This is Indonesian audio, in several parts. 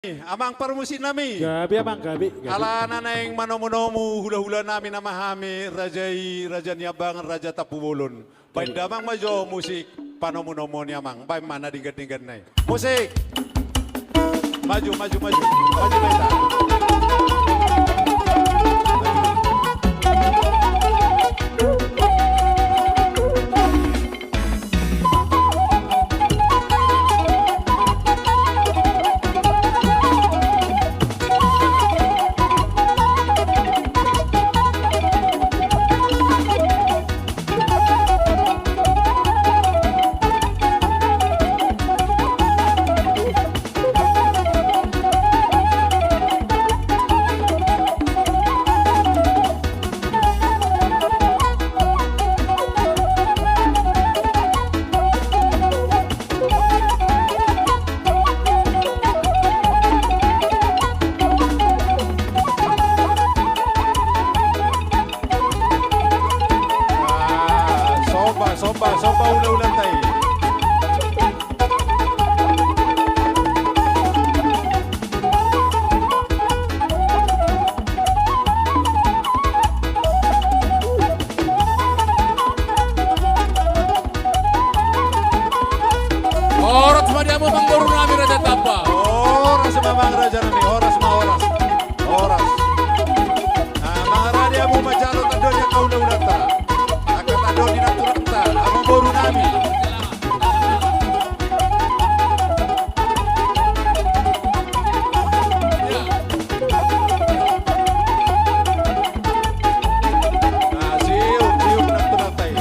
Amang permusin nami. Gabi amang gabi. Ala naneng manomonomu hula-hula nami namahami raja niabang raja tapubolon. Baik damang majo musik panomonomo ni amang. Baik mana dinggat-dinggat nai. Musik. Maju beta. Soba ulang-ulang tayo. Oras madiamo mangguru nami raja tapa. Oras mamang raja nami, oras. Mga radia mo majalo tado niya kaulang-ulang ta. Akat tado di naturang ta. Amang boru nami. Siu natural tayo.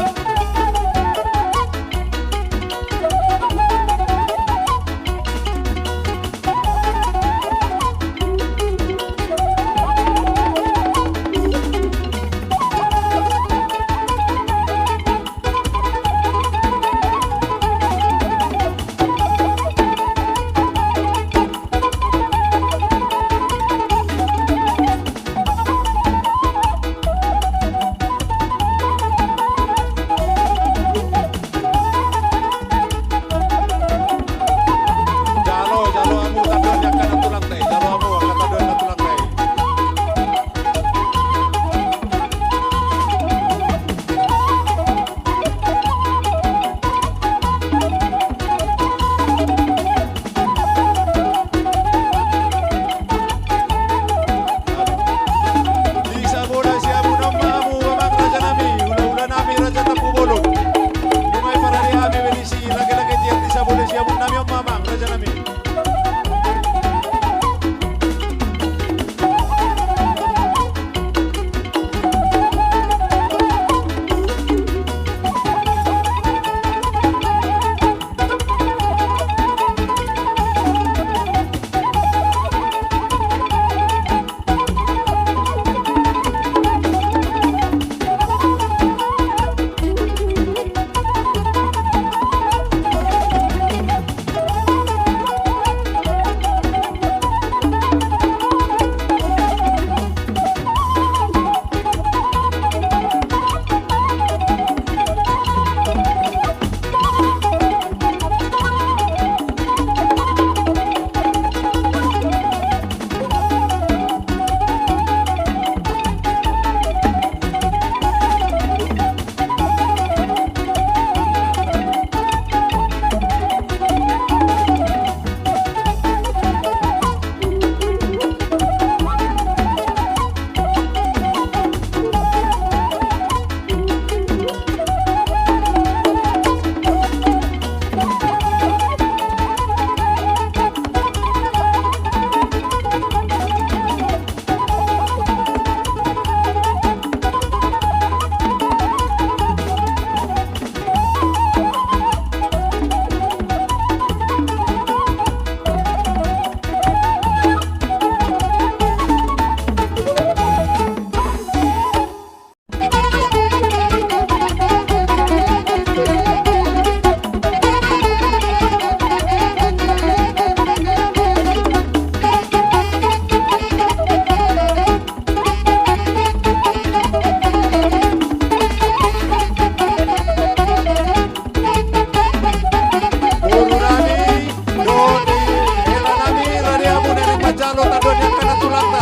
Macalo tadonya kana tulata.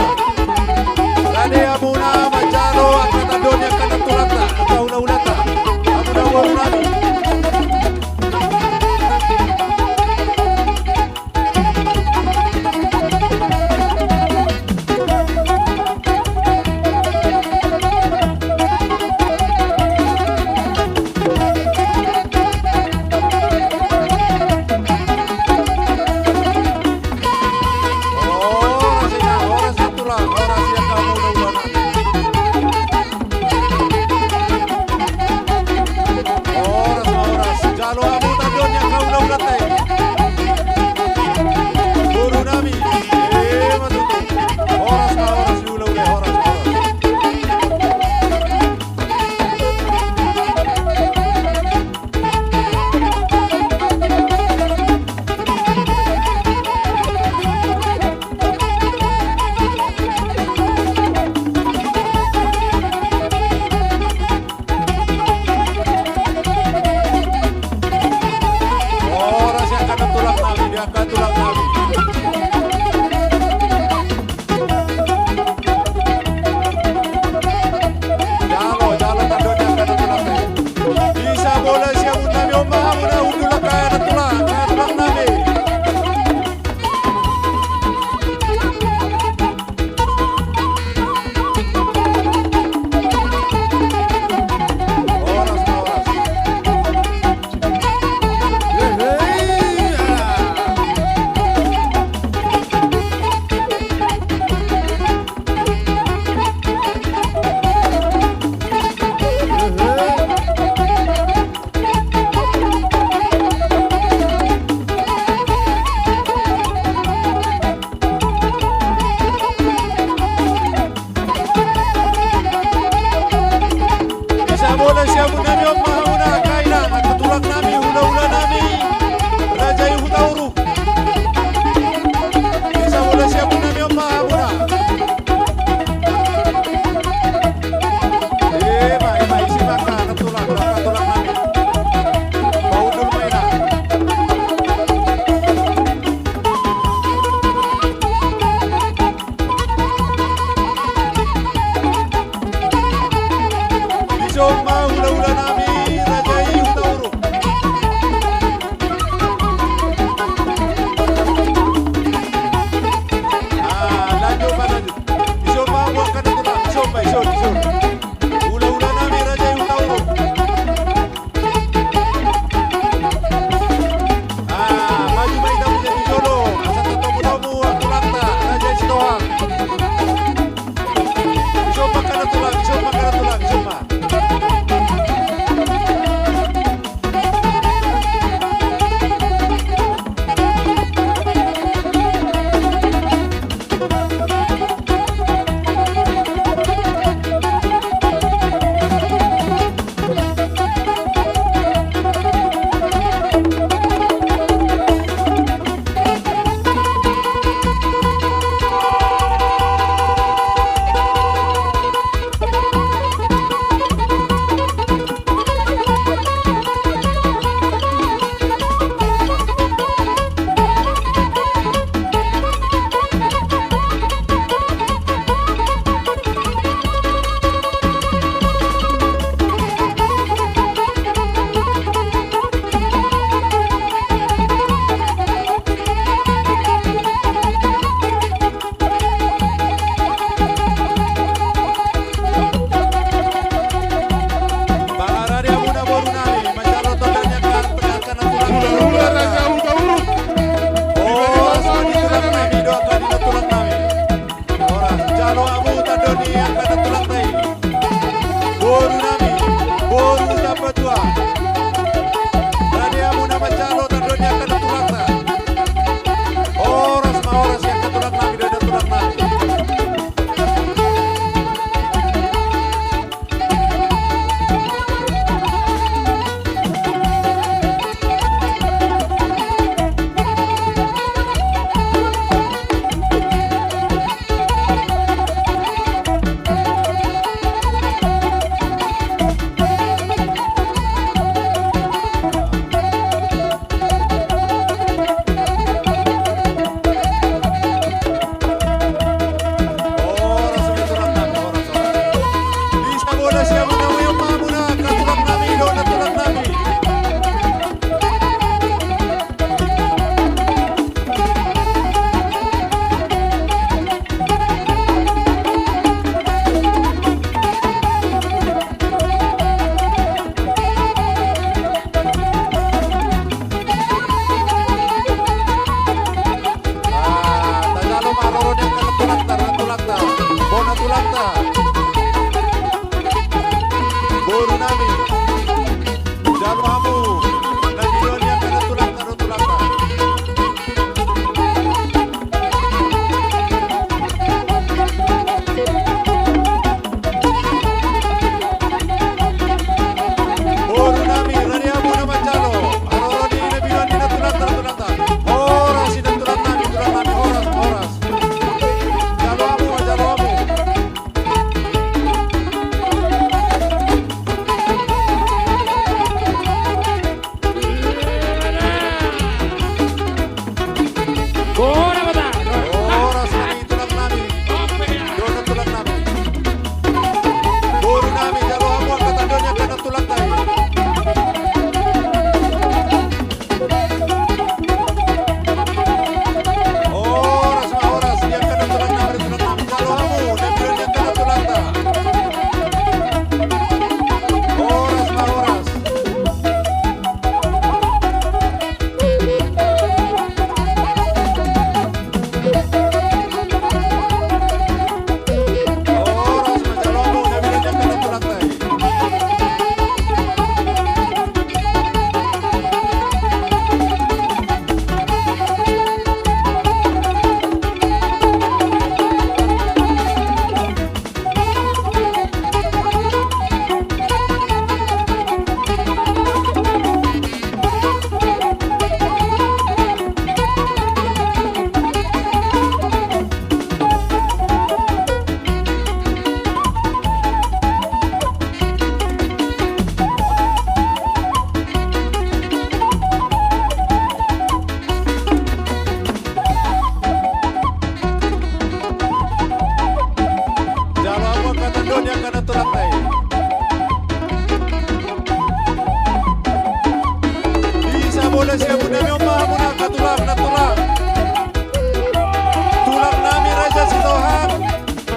Lade amuna Macalo akna tadonya kana tulata. Kaula-ulata. Amuna warunami. Oh,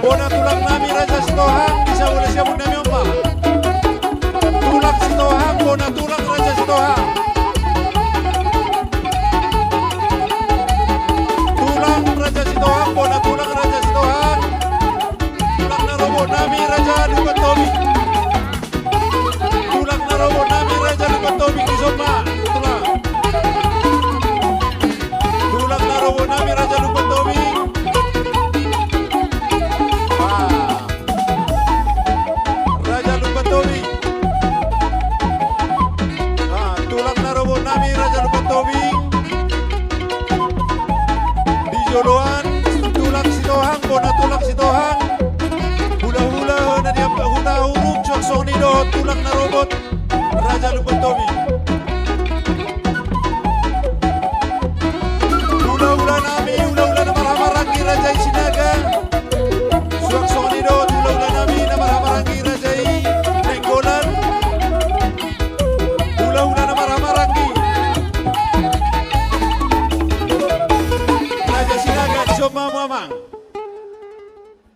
Bona tulang nami Raja Sitohang, bisa boleh siapun nami omba. Tulang Sitohang, bona tulang Raja Sitohang. Tulang Raja Sitohang, bona tulang Raja Sitohang. Tulang narobo nami Raja Lupatobi. Tulang narobo nami Raja Lupatobi kisoma. Tulang. Tulang narobo nami Raja Lupatobi. Raja Lupatobi. Tulang narobo nami Raja Lupatobi. Di Joloan, tulang Sitohang, bona tulang Sitohang. Hula-hula na diya hula hurug song nido tulang na robot Raja Lupatobi.